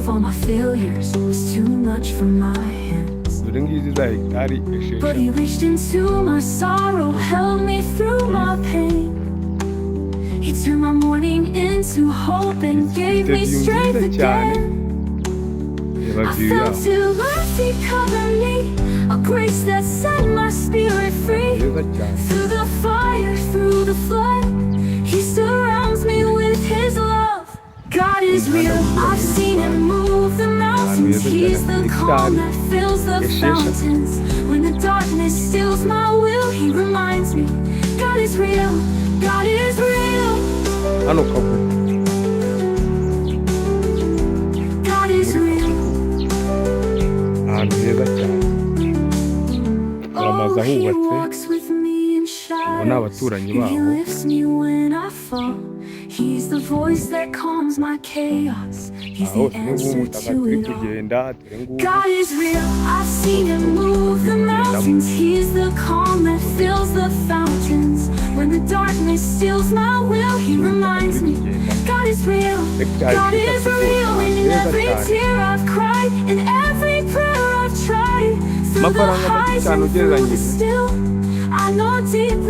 all my failures was too much for my hands. dore ngizi za hegitari But he reached into my sorrow, held me through my pain. He turned my mourning into hope and gave me strength again. I felt His mercy cover me, a grace that set my spirit free. Through the fire, through the flood, He surrounds me with His love. God is real, I've seen Him move the mountains. He's the calm that fills the fountains. When the darkness steals my will, He reminds me, God is real, God is real. hano kavuga God is real. ahantu heza cyane hari amazu ahubatse abo ni abaturanyi babo He's the voice that calms my chaos. He's the answer to it all. God is real, I've seen Him move the mountains. He's the calm that fills the fountains. When the darkness steals my will, He reminds me, God is real, God is real. In every tear I've cried, in every prayer I've tried, through the highs and through the still, I know deeply